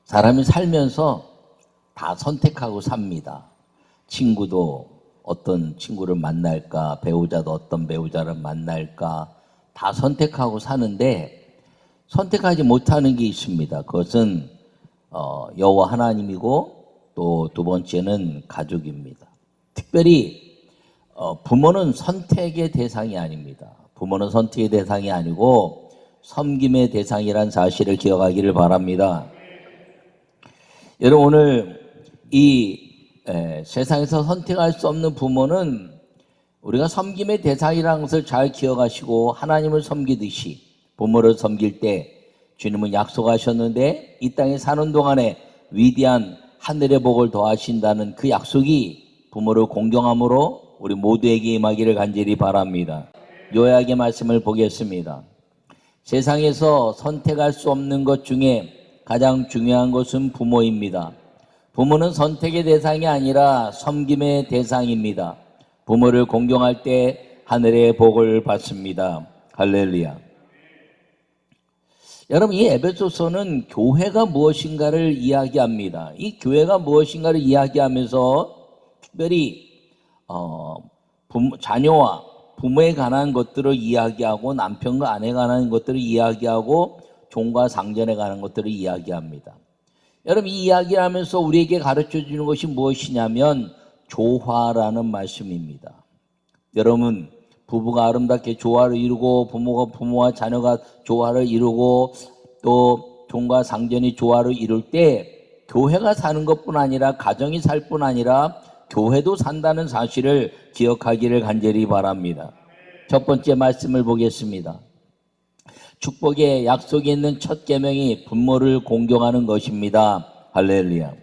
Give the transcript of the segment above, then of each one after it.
사람이 살면서 다 선택하고 삽니다. 친구도 어떤 친구를 만날까, 배우자도 어떤 배우자를 만날까, 다 선택하고 사는데 선택하지 못하는 게 있습니다. 그것은 여호와 하나님이고 또 두 번째는 가족입니다. 특별히 부모는 선택의 대상이 아닙니다. 부모는 선택의 대상이 아니고 섬김의 대상이란 사실을 기억하기를 바랍니다. 여러분, 오늘 이 세상에서 선택할 수 없는 부모는 우리가 섬김의 대상이라는 것을 잘 기억하시고 하나님을 섬기듯이 부모를 섬길 때 주님은 약속하셨는데 이 땅에 사는 동안에 위대한 하늘의 복을 더하신다는 그 약속이 부모를 공경함으로 우리 모두에게 임하기를 간절히 바랍니다. 요약의 말씀을 보겠습니다. 세상에서 선택할 수 없는 것 중에 가장 중요한 것은 부모입니다. 부모는 선택의 대상이 아니라 섬김의 대상입니다. 부모를 공경할 때 하늘의 복을 받습니다. 할렐루야. 여러분, 이 에베소서는 교회가 무엇인가를 이야기합니다. 이 교회가 무엇인가를 이야기하면서 특별히 자녀와 부모에 관한 것들을 이야기하고 남편과 아내에 관한 것들을 이야기하고 종과 상전에 관한 것들을 이야기합니다. 여러분, 이 이야기를 하면서 우리에게 가르쳐 주는 것이 무엇이냐면 조화라는 말씀입니다. 여러분, 부부가 아름답게 조화를 이루고 부모와 자녀가 조화를 이루고 또 종과 상전이 조화를 이룰 때 교회가 사는 것뿐 아니라 가정이 살 뿐 아니라 교회도 산다는 사실을 기억하기를 간절히 바랍니다. 첫 번째 말씀을 보겠습니다. 축복의 약속이 있는 첫 계명이 부모를 공경하는 것입니다. 할렐루야.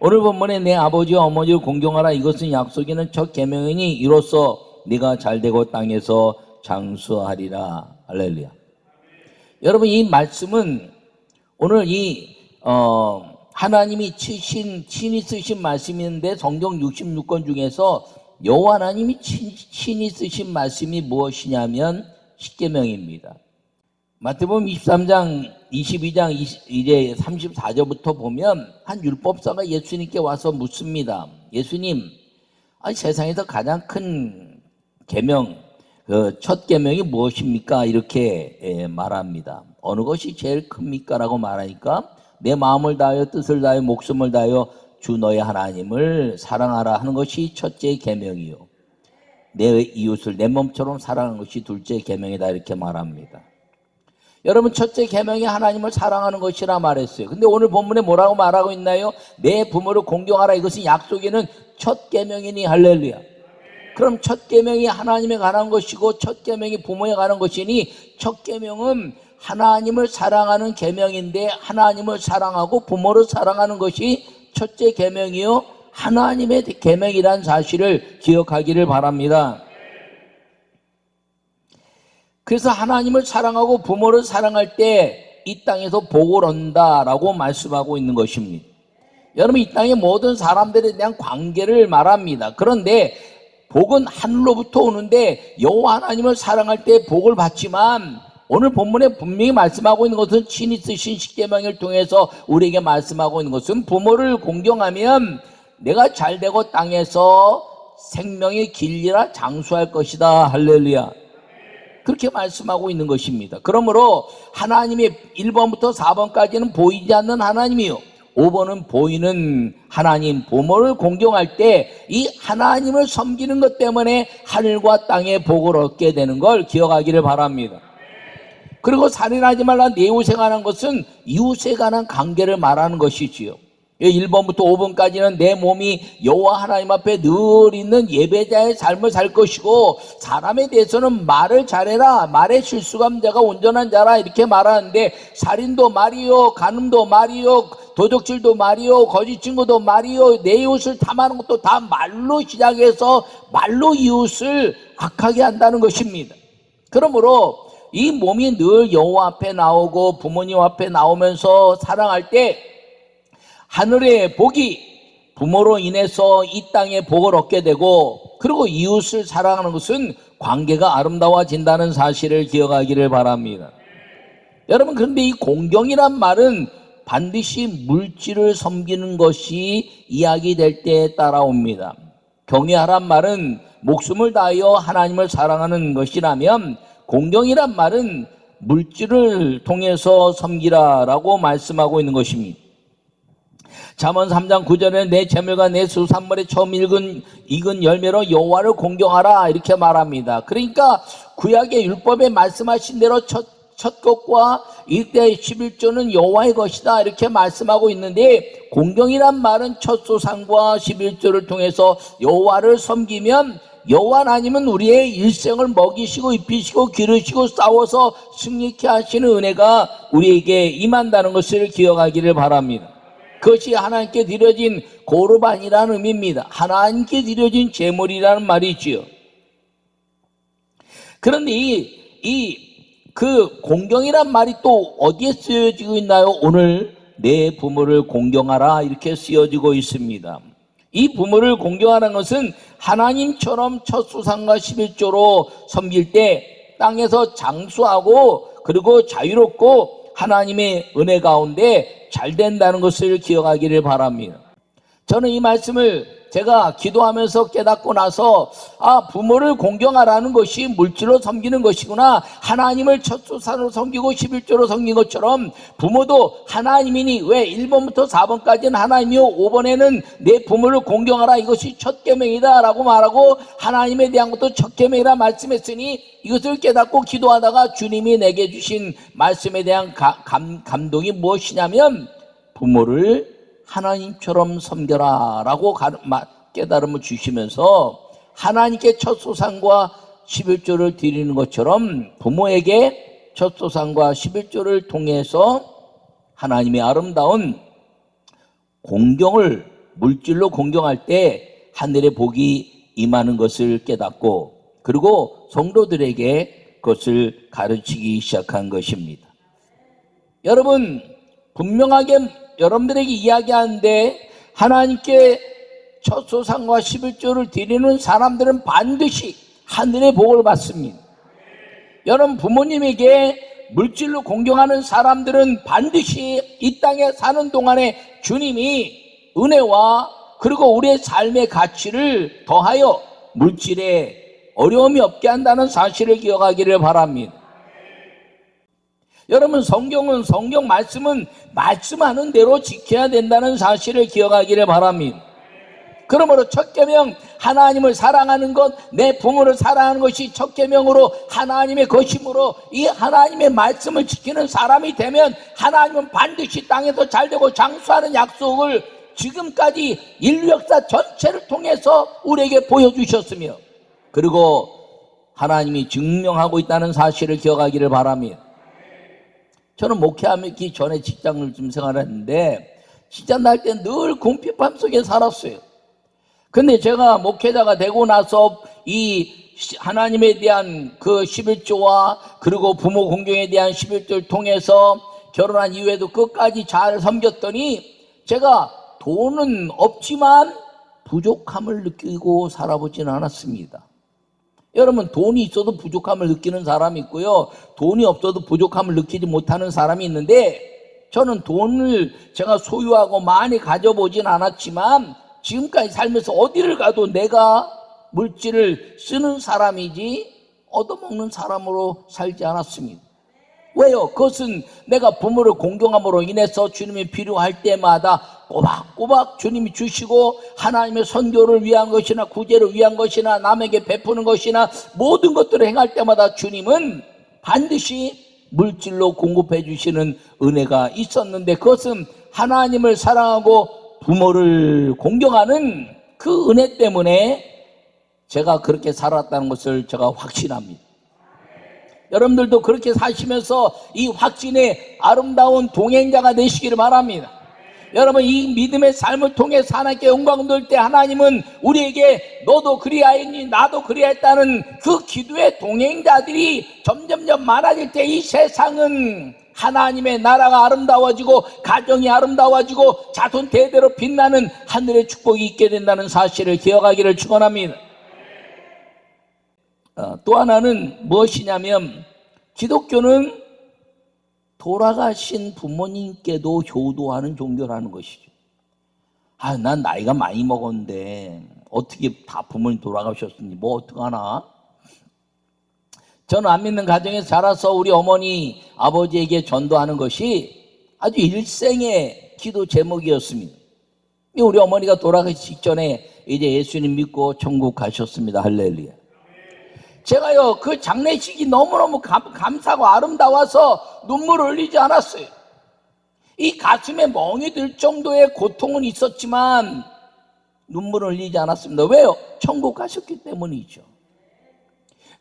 오늘 본문에 내 아버지와 어머니를 공경하라, 이것은 약속이 있는 첫 계명이니 이로써 네가 잘되고 땅에서 장수하리라. 할렐루야. 여러분, 이 말씀은 오늘 하나님이 친히 쓰신 말씀인데 성경 66권 중에서 여호와 하나님이 친히 쓰신 말씀이 무엇이냐면 십계명입니다. 마태복음 23장, 22장, 이제 34절부터 보면 한 율법사가 예수님께 와서 묻습니다. 예수님, 세상에서 가장 큰 계명, 첫 계명이 무엇입니까? 이렇게 말합니다. 어느 것이 제일 큽니까? 라고 말하니까 내 마음을 다하여 뜻을 다하여 목숨을 다하여 주 너의 하나님을 사랑하라 하는 것이 첫째 계명이요, 내 이웃을 내 몸처럼 사랑하는 것이 둘째 계명이다, 이렇게 말합니다. 여러분, 첫째 계명이 하나님을 사랑하는 것이라 말했어요. 근데 오늘 본문에 뭐라고 말하고 있나요? 내 부모를 공경하라, 이것은 약속에는 첫 계명이니. 할렐루야. 그럼 첫 계명이 하나님에 관한 것이고 첫 계명이 부모에 관한 것이니 첫 계명은 하나님을 사랑하는 계명인데 하나님을 사랑하고 부모를 사랑하는 것이 첫째 계명이요, 하나님의 계명이라는 사실을 기억하기를 바랍니다. 그래서 하나님을 사랑하고 부모를 사랑할 때 이 땅에서 복을 얻는다라고 말씀하고 있는 것입니다. 여러분, 이 땅의 모든 사람들에 대한 관계를 말합니다. 그런데 복은 하늘로부터 오는데 여호와 하나님을 사랑할 때 복을 받지만 오늘 본문에 분명히 말씀하고 있는 것은 친히 쓰신 십계명을 통해서 우리에게 말씀하고 있는 것은 부모를 공경하면 내가 잘되고 땅에서 생명의 길이라 장수할 것이다. 할렐루야. 그렇게 말씀하고 있는 것입니다. 그러므로 하나님이 1번부터 4번까지는 보이지 않는 하나님이요, 5번은 보이는 하나님, 부모를 공경할 때 이 하나님을 섬기는 것 때문에 하늘과 땅의 복을 얻게 되는 걸 기억하기를 바랍니다. 그리고 살인하지 말라, 내 이웃에 관한 것은 이웃에 관한 관계를 말하는 것이지요. 1번부터 5번까지는 내 몸이 여호와 하나님 앞에 늘 있는 예배자의 삶을 살 것이고 사람에 대해서는 말을 잘해라, 말의 실수감 자가 온전한 자라, 이렇게 말하는데 살인도 말이요, 간음도 말이요, 도적질도 말이요, 거짓 증거도 말이요, 내 이웃을 탐하는 것도 다 말로 시작해서 말로 이웃을 악하게 한다는 것입니다. 그러므로 이 몸이 늘 여호와 앞에 나오고 부모님 앞에 나오면서 사랑할 때 하늘의 복이 부모로 인해서 이 땅에 복을 얻게 되고, 그리고 이웃을 사랑하는 것은 관계가 아름다워진다는 사실을 기억하기를 바랍니다. 여러분, 그런데 이 공경이란 말은 반드시 물질을 섬기는 것이 이야기될 때에 따라옵니다. 경외하란 말은 목숨을 다하여 하나님을 사랑하는 것이라면, 공경이란 말은 물질을 통해서 섬기라라고 말씀하고 있는 것입니다. 잠언 3장 9절에 내 재물과 내 수산물에 처음 익은 열매로 여호와를 공경하라 이렇게 말합니다. 그러니까 구약의 율법에 말씀하신 대로 첫 것과 이때의 11조는 여호와의 것이다 이렇게 말씀하고 있는데, 공경이란 말은 첫 소산과 11조를 통해서 여호와를 섬기면 여호와 하나님은 우리의 일생을 먹이시고 입히시고 기르시고 싸워서 승리케 하시는 은혜가 우리에게 임한다는 것을 기억하기를 바랍니다. 그것이 하나님께 드려진 고르반이라는 의미입니다. 하나님께 드려진 제물이라는 말이지요. 그런데 그 공경이란 말이 또 어디에 쓰여지고 있나요? 오늘 내 부모를 공경하라 이렇게 쓰여지고 있습니다. 이 부모를 공경하는 것은 하나님처럼 첫 수산과 11조로 섬길 때 땅에서 장수하고 그리고 자유롭고 하나님의 은혜 가운데 잘 된다는 것을 기억하기를 바랍니다. 저는 이 말씀을 제가 기도하면서 깨닫고 나서 부모를 공경하라는 것이 물질로 섬기는 것이구나. 하나님을 첫 수산으로 섬기고 11조로 섬긴 것처럼 부모도 하나님이니, 왜 1번부터 4번까지는 하나님이요 5번에는 내 부모를 공경하라 이것이 첫 계명이다 라고 말하고 하나님에 대한 것도 첫 계명이라 말씀했으니, 이것을 깨닫고 기도하다가 주님이 내게 주신 말씀에 대한 감동이 무엇이냐면, 부모를 하나님처럼 섬겨라 라고 깨달음을 주시면서 하나님께 첫 소산과 11조를 드리는 것처럼 부모에게 첫 소산과 11조를 통해서 하나님의 아름다운 공경을 물질로 공경할 때 하늘의 복이 임하는 것을 깨닫고, 그리고 성도들에게 그것을 가르치기 시작한 것입니다. 여러분, 분명하게 여러분들에게 이야기하는데, 하나님께 첫 소산과 11조를 드리는 사람들은 반드시 하늘의 복을 받습니다. 여러분, 부모님에게 물질로 공경하는 사람들은 반드시 이 땅에 사는 동안에 주님이 은혜와 그리고 우리의 삶의 가치를 더하여 물질에 어려움이 없게 한다는 사실을 기억하기를 바랍니다. 여러분, 성경 말씀은 말씀하는 대로 지켜야 된다는 사실을 기억하기를 바랍니다. 그러므로 첫 계명 하나님을 사랑하는 것, 내 부모를 사랑하는 것이 첫 계명으로 하나님의 것이므로, 이 하나님의 말씀을 지키는 사람이 되면 하나님은 반드시 땅에서 잘되고 장수하는 약속을 지금까지 인류 역사 전체를 통해서 우리에게 보여주셨으며, 그리고 하나님이 증명하고 있다는 사실을 기억하기를 바랍니다. 저는 목회하기 전에 직장을 좀 생활했는데, 직장 다닐 때 늘 궁핍함 속에 살았어요. 근데 제가 목회자가 되고 나서 이 하나님에 대한 그 11조와 그리고 부모 공경에 대한 11조를 통해서 결혼한 이후에도 끝까지 잘 섬겼더니, 제가 돈은 없지만 부족함을 느끼고 살아보지는 않았습니다. 여러분, 돈이 있어도 부족함을 느끼는 사람이 있고요, 돈이 없어도 부족함을 느끼지 못하는 사람이 있는데, 저는 돈을 제가 소유하고 많이 가져보진 않았지만 지금까지 살면서 어디를 가도 내가 물질을 쓰는 사람이지 얻어먹는 사람으로 살지 않았습니다. 왜요? 그것은 내가 부모를 공경함으로 인해서 주님이 필요할 때마다 꼬박꼬박 주님이 주시고, 하나님의 선교를 위한 것이나 구제를 위한 것이나 남에게 베푸는 것이나 모든 것들을 행할 때마다 주님은 반드시 물질로 공급해 주시는 은혜가 있었는데, 그것은 하나님을 사랑하고 부모를 공경하는 그 은혜 때문에 제가 그렇게 살았다는 것을 제가 확신합니다. 여러분들도 그렇게 사시면서 이 확신의 아름다운 동행자가 되시기를 바랍니다. 여러분, 이 믿음의 삶을 통해서 하나님께 영광 돌 때 하나님은 우리에게 너도 그리하였니 나도 그리하였다는 그 기도의 동행자들이 점점점 많아질 때 이 세상은 하나님의 나라가 아름다워지고 가정이 아름다워지고 자손 대대로 빛나는 하늘의 축복이 있게 된다는 사실을 기억하기를 축원합니다. 또 하나는 무엇이냐면, 기독교는 돌아가신 부모님께도 효도하는 종교라는 것이죠. 난 나이가 많이 먹었는데 어떻게 다 부모님 돌아가셨으니 뭐 어떡하나. 저는 안 믿는 가정에서 자라서 우리 어머니 아버지에게 전도하는 것이 아주 일생의 기도 제목이었습니다. 우리 어머니가 돌아가기 직전에 이제 예수님 믿고 천국 가셨습니다. 할렐루야. 제가요 그 장례식이 너무너무 감사하고 아름다워서 눈물을 흘리지 않았어요. 이 가슴에 멍이 들 정도의 고통은 있었지만 눈물을 흘리지 않았습니다. 왜요? 천국 가셨기 때문이죠.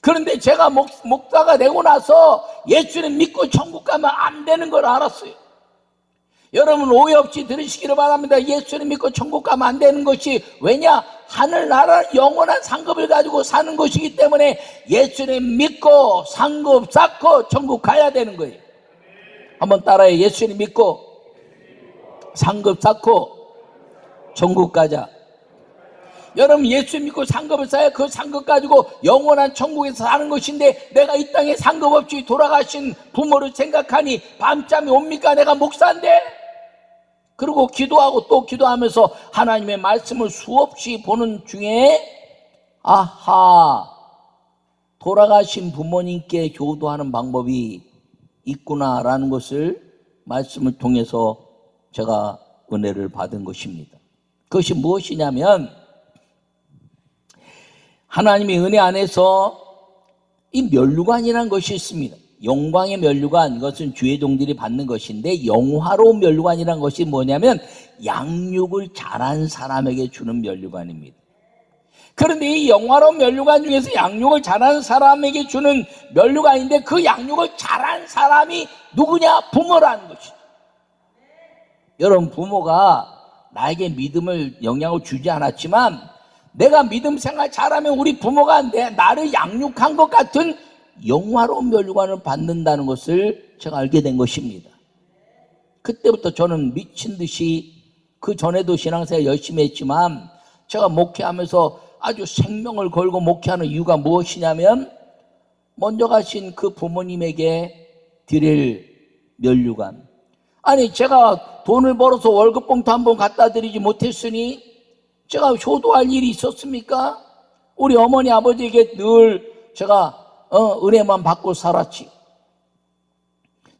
그런데 제가 목사가 되고 나서 예수님 믿고 천국 가면 안 되는 걸 알았어요. 여러분 오해 없이 들으시기를 바랍니다. 예수님 믿고 천국 가면 안 되는 것이 왜냐? 하늘나라는 영원한 상급을 가지고 사는 것이기 때문에 예수님 믿고 상급 쌓고 천국 가야 되는 거예요. 한번 따라해. 예수님 믿고 상급 쌓고 천국 가자. 여러분 예수 믿고 상급을 쌓아야 그 상급 가지고 영원한 천국에서 사는 것인데 내가 이 땅에 상급 없이 돌아가신 부모를 생각하니 밤잠이 옵니까? 내가 목사인데. 그리고 기도하고 또 기도하면서 하나님의 말씀을 수없이 보는 중에 돌아가신 부모님께 효도하는 방법이 있구나라는 것을 말씀을 통해서 제가 은혜를 받은 것입니다. 그것이 무엇이냐면 하나님의 은혜 안에서 이 면류관이라는 것이 있습니다. 영광의 면류관, 이것은 주의 종들이 받는 것인데 영화로운 면류관이라는 것이 뭐냐면 양육을 잘한 사람에게 주는 면류관입니다. 그런데 이 영화로운 면류관 중에서 양육을 잘한 사람에게 주는 면류관인데 그 양육을 잘한 사람이 누구냐? 부모라는 것이죠. 여러분 부모가 나에게 믿음을 영향을 주지 않았지만 내가 믿음 생활 잘하면 우리 부모가 나를 양육한 것 같은 영화로운 면류관을 받는다는 것을 제가 알게 된 것입니다. 그때부터 저는 미친 듯이 그 전에도 신앙생활 열심히 했지만 제가 목회하면서 아주 생명을 걸고 목회하는 이유가 무엇이냐면 먼저 가신 그 부모님에게 드릴 면류관. 아니 제가 돈을 벌어서 월급 봉투 한번 갖다 드리지 못했으니 제가 효도할 일이 있었습니까? 우리 어머니 아버지에게 늘 제가 은혜만 받고 살았지.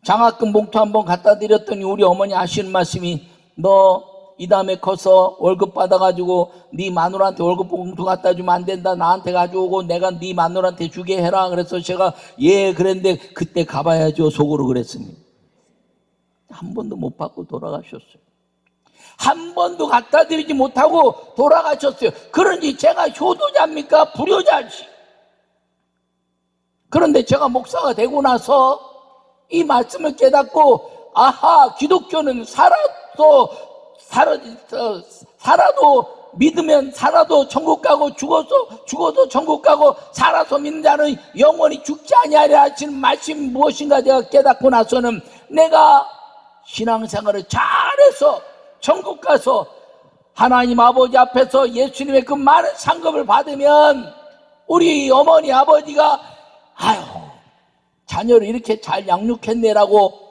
장학금 봉투 한번 갖다 드렸더니 우리 어머니 하시는 말씀이 너 이 다음에 커서 월급 받아가지고 네 마누라한테 월급 봉투 갖다 주면 안 된다. 나한테 가져오고 내가 네 마누라한테 주게 해라. 그래서 제가 예 그랬는데 그때 가봐야죠 속으로 그랬습니다. 한 번도 못 받고 돌아가셨어요. 한 번도 갖다 드리지 못하고 돌아가셨어요. 그러니 제가 효도자입니까? 불효자지. 그런데 제가 되고 나서 이 말씀을 깨닫고 기독교는 살아도 믿으면 살아도 천국 가고 죽어도 천국 가고 살아서 믿는 자는 영원히 죽지 아니하리라 하시는 말씀이 무엇인가 제가 깨닫고 나서는 내가 신앙생활을 잘해서 천국 가서 하나님 아버지 앞에서 예수님의 그 많은 상급을 받으면 우리 어머니 아버지가 자녀를 이렇게 잘 양육했네라고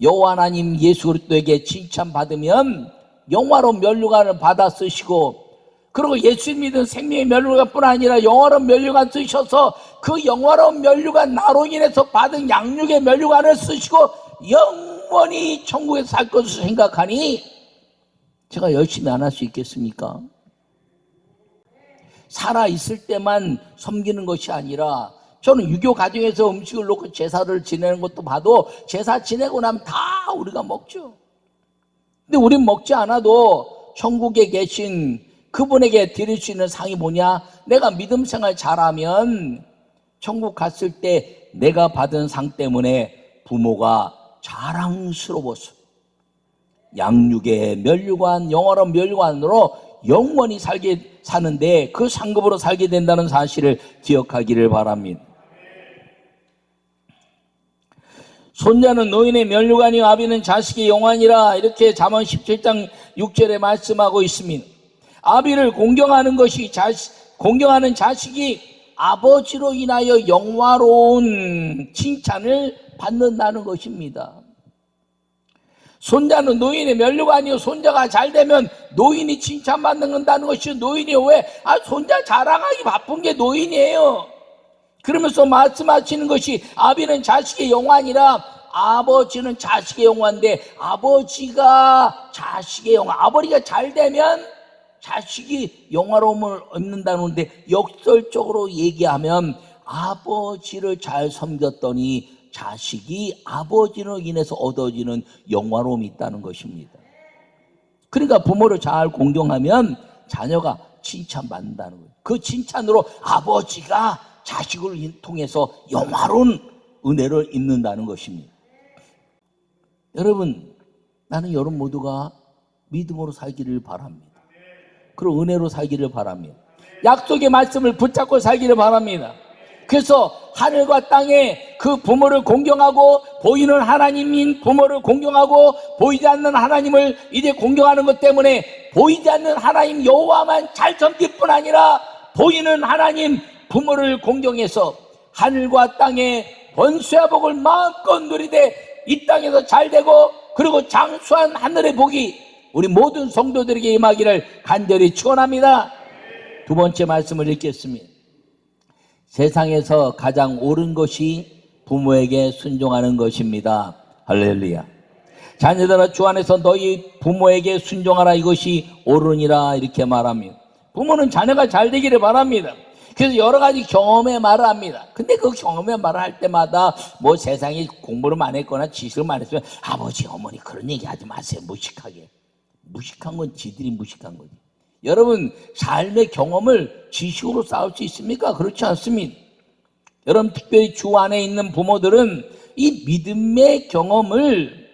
여호와 하나님 예수 그리스도에게 칭찬받으면 영화로운 면류관을 받아 쓰시고 그리고 예수 믿은 생명의 면류관뿐 아니라 영화로운 면류관 쓰셔서 그 영화로운 면류관 나로 인해서 받은 양육의 면류관을 쓰시고 영원히 천국에서 살 것을 생각하니 제가 열심히 안 할 수 있겠습니까? 살아있을 때만 섬기는 것이 아니라 저는 유교 가정에서 음식을 놓고 제사를 지내는 것도 봐도 제사 지내고 나면 다 우리가 먹죠. 근데 우린 먹지 않아도 천국에 계신 그분에게 드릴 수 있는 상이 뭐냐? 내가 믿음 생활 잘하면 천국 갔을 때 내가 받은 상 때문에 부모가 자랑스러워서 양육의 면류관, 영원한 면류관으로 영원히 사는데 그 상급으로 살게 된다는 사실을 기억하기를 바랍니다. 손자는 노인의 면류관이요 아비는 자식의 영환이라 이렇게 잠언 17장 6절에 말씀하고 있습니다. 아비를 공경하는 자식이 아버지로 인하여 영화로운 칭찬을 받는다는 것입니다. 손자는 노인의 면류관이요. 손자가 잘 되면 노인이 칭찬받는다는 것이 노인이요. 왜? 손자 자랑하기 바쁜 게 노인이에요. 그러면서 말씀하시는 것이 아비는 자식의 영광이라 아버지는 자식의 영광인데 아버지가 자식의 영광, 아버지가 잘 되면 자식이 영화로움을 얻는다는데 역설적으로 얘기하면 아버지를 잘 섬겼더니 자식이 아버지로 인해서 얻어지는 영화로움이 있다는 것입니다. 그러니까 부모를 잘 공경하면 자녀가 칭찬받는다는 거예요. 그 칭찬으로 아버지가 자식을 통해서 영화로운 은혜를 입는다는 것입니다. 여러분, 나는 여러분 모두가 믿음으로 살기를 바랍니다. 그리고 은혜로 살기를 바랍니다. 약속의 말씀을 붙잡고 살기를 바랍니다. 그래서 하늘과 땅에 그 부모를 공경하고 보이는 하나님인 부모를 공경하고 보이지 않는 하나님을 이제 공경하는 것 때문에 보이지 않는 하나님 여호와만 잘 섬길 뿐 아니라 보이는 하나님 부모를 공경해서 하늘과 땅에 번수와 복을 마음껏 누리되 이 땅에서 잘되고 그리고 장수한 하늘의 복이 우리 모든 성도들에게 임하기를 간절히 축원합니다. 두 번째 말씀을 읽겠습니다. 세상에서 가장 옳은 것이 부모에게 순종하는 것입니다. 할렐루야. 자녀들아 주 안에서 너희 부모에게 순종하라, 이것이 옳으니라, 이렇게 말합니다. 부모는 자녀가 잘 되기를 바랍니다. 그래서 여러 가지 경험의 말을 합니다. 근데 그 경험의 말을 할 때마다 뭐 세상에 공부를 많이 했거나 지식을 많이 했으면 아버지 어머니 그런 얘기 하지 마세요. 무식하게. 무식한 건 지들이 무식한 거지. 여러분 삶의 경험을 지식으로 쌓을 수 있습니까? 그렇지 않습니다. 여러분 특별히 주 안에 있는 부모들은 이 믿음의 경험을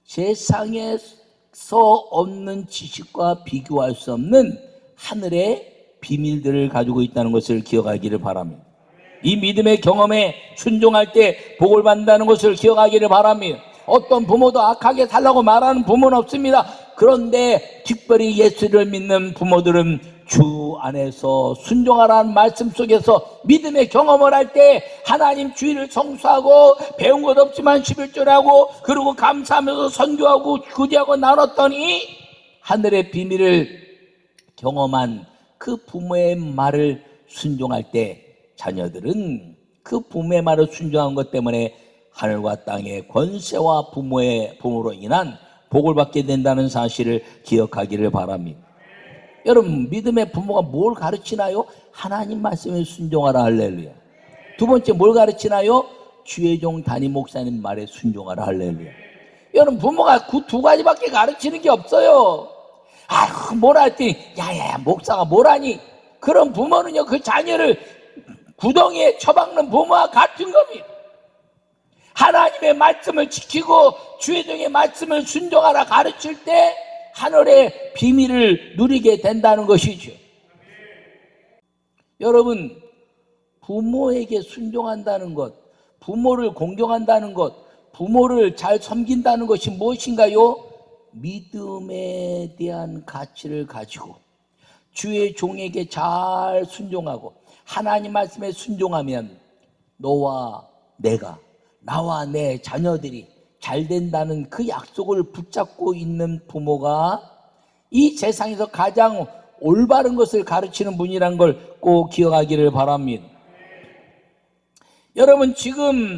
세상에서 얻는 지식과 비교할 수 없는 하늘의 비밀들을 가지고 있다는 것을 기억하기를 바랍니다. 이 믿음의 경험에 순종할 때 복을 받는다는 것을 기억하기를 바랍니다. 어떤 부모도 악하게 살라고 말하는 부모는 없습니다. 그런데 특별히 예수를 믿는 부모들은 주 안에서 순종하라는 말씀 속에서 믿음의 경험을 할 때 하나님 주의를 성수하고 배운 것 없지만 11조하고 그리고 감사하면서 선교하고 구제하고 나눴더니 하늘의 비밀을 경험한 그 부모의 말을 순종할 때 자녀들은 그 부모의 말을 순종한 것 때문에 하늘과 땅의 권세와 부모로 인한 복을 받게 된다는 사실을 기억하기를 바랍니다. 여러분 믿음의 부모가 뭘 가르치나요? 하나님 말씀에 순종하라. 할렐루야. 두 번째 뭘 가르치나요? 주의 종 담임 목사님 말에 순종하라. 할렐루야. 여러분 부모가 그 두 가지밖에 가르치는 게 없어요. 뭐라 했더니 야야 목사가 뭐라니. 그런 부모는요 그 자녀를 구덩이에 처박는 부모와 같은 겁니다. 하나님의 말씀을 지키고 주의 종의 말씀을 순종하라 가르칠 때 하늘의 비밀을 누리게 된다는 것이죠. 여러분 부모에게 순종한다는 것, 부모를 공경한다는 것, 부모를 잘 섬긴다는 것이 무엇인가요? 믿음에 대한 가치를 가지고 주의 종에게 잘 순종하고 하나님 말씀에 순종하면 너와 내가, 나와 내 자녀들이 잘 된다는 그 약속을 붙잡고 있는 부모가 이 세상에서 가장 올바른 것을 가르치는 분이란 걸 꼭 기억하기를 바랍니다. 여러분 지금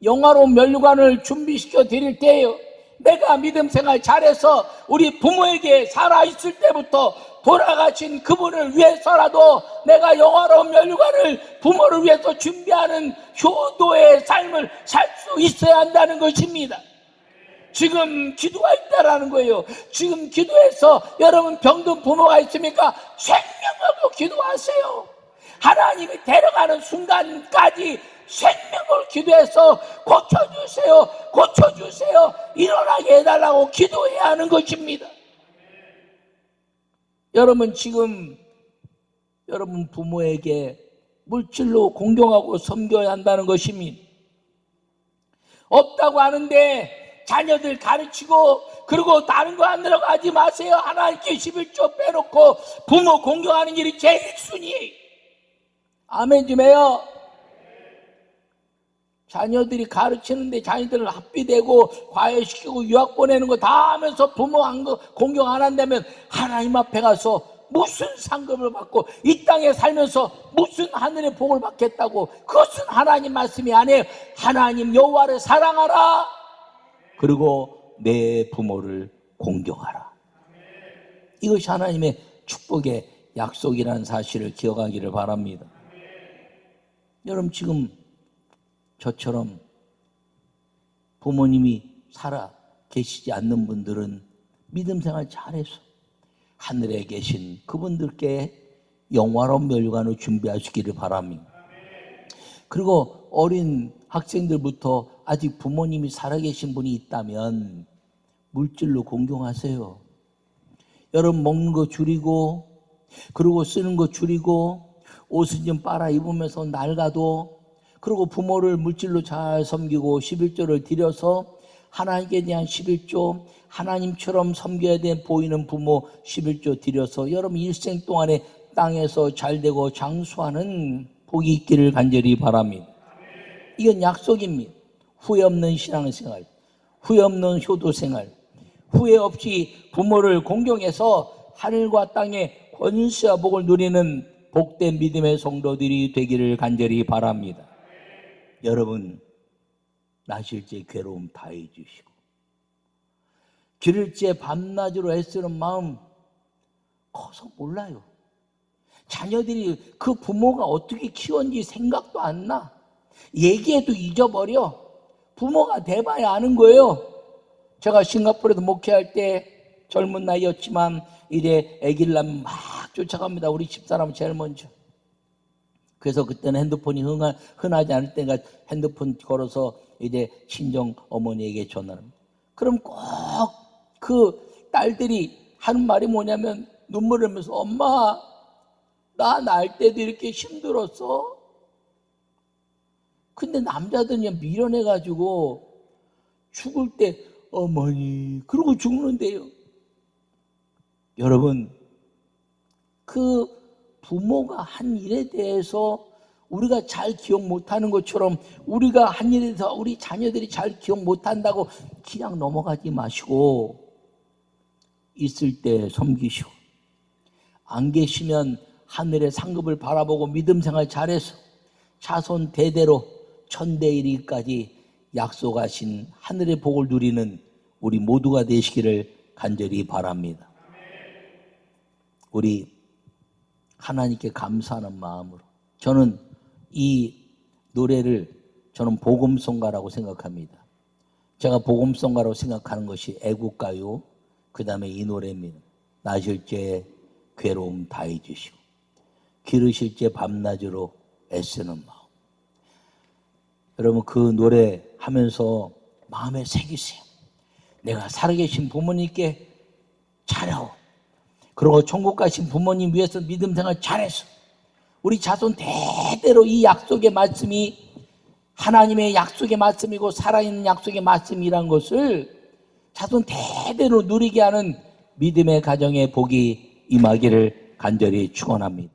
영화로운 면류관을 준비시켜 드릴 때예요. 내가 믿음 생활 잘해서 우리 부모에게 살아있을 때부터 돌아가신 그분을 위해서라도 내가 영화로운 면류관을 부모를 위해서 준비하는 효도의 삶을 살 수 있어야 한다는 것입니다. 지금 기도가 있다라는 거예요. 지금 기도해서 여러분 병든 부모가 있습니까? 생명으로 기도하세요. 하나님이 데려가는 순간까지 생명을 기도해서 고쳐주세요. 고쳐주세요. 일어나게 해달라고 기도해야 하는 것입니다. 여러분 지금 여러분 부모에게 물질로 공경하고 섬겨야 한다는 것입니다. 없다고 하는데 자녀들 가르치고 그리고 다른 거 안 들어가지 마세요. 하나님께 11조 빼놓고 부모 공경하는 일이 제일 순위예요. 아멘 좀 해요. 자녀들이 가르치는데 자녀들을 합비되고 과외시키고 유학 보내는 거 다 하면서 부모 공경 안 한다면 하나님 앞에 가서 무슨 상급을 받고 이 땅에 살면서 무슨 하늘의 복을 받겠다고? 그것은 하나님 말씀이 아니에요. 하나님 여호와를 사랑하라. 그리고 내 부모를 공경하라. 이것이 하나님의 축복의 약속이라는 사실을 기억하기를 바랍니다. 여러분, 지금 저처럼 부모님이 살아 계시지 않는 분들은 믿음 생활 잘해서 하늘에 계신 그분들께 영화로운 멸관을 준비하시기를 바랍니다. 그리고 어린 학생들부터 아직 부모님이 살아계신 분이 있다면 물질로 공경하세요. 여러분, 먹는 거 줄이고, 그리고 쓰는 거 줄이고, 옷을 좀 빨아 입으면서 낡아도, 그리고 부모를 물질로 잘 섬기고 11조를 드려서 하나님께 대한 11조, 하나님처럼 섬겨야 돼 보이는 부모 11조 드려서 여러분 일생 동안에 땅에서 잘되고 장수하는 복이 있기를 간절히 바랍니다. 이건 약속입니다. 후회 없는 신앙생활, 후회 없는 효도생활, 후회 없이 부모를 공경해서 하늘과 땅의 권세와 복을 누리는 복된 믿음의 성도들이 되기를 간절히 바랍니다. 여러분, 나실제 괴로움 다 해주시고 기를제 밤낮으로 애쓰는 마음 커서 몰라요. 자녀들이 그 부모가 어떻게 키웠는지 생각도 안 나. 얘기해도 잊어버려. 부모가 돼봐야 아는 거예요. 제가 싱가포르에서 목회할 때 젊은 나이였지만 이제 아기를 낳으면 막 쫓아갑니다. 우리 집사람은 제일 먼저. 그래서 그때는 핸드폰이 흔하지 않을 때가 핸드폰 걸어서 이제 친정 어머니에게 전화를 합니다. 그럼 꼭 그 딸들이 하는 말이 뭐냐면 눈물을 흘리면서 엄마, 나 낳을 때도 이렇게 힘들었어? 근데 남자들은 그냥 미련해가지고 죽을 때 어머니 그러고 죽는데요. 여러분, 그 부모가 한 일에 대해서 우리가 잘 기억 못하는 것처럼 우리가 한 일에 대해서 우리 자녀들이 잘 기억 못한다고 그냥 넘어가지 마시고 있을 때 섬기시고 안 계시면 하늘의 상급을 바라보고 믿음 생활 잘해서 자손 대대로 천대일이까지 약속하신 하늘의 복을 누리는 우리 모두가 되시기를 간절히 바랍니다. 우리 하나님께 감사하는 마음으로 저는 이 노래를 저는 복음송가라고 생각합니다. 제가 복음송가라고 생각하는 것이 애국가요, 그 다음에 이 노래입니다. 나실 때 괴로움 다 잊으시고 기르실 때 밤낮으로 애쓰는 마음. 여러분, 그 노래 하면서 마음에 새기세요. 내가 살아계신 부모님께 잘하고 그리고 천국 가신 부모님 위해서 믿음 생활 잘해서 우리 자손 대대로 이 약속의 말씀이 하나님의 약속의 말씀이고 살아있는 약속의 말씀이란 것을 자손 대대로 누리게 하는 믿음의 가정의 복이 임하기를 간절히 축원합니다.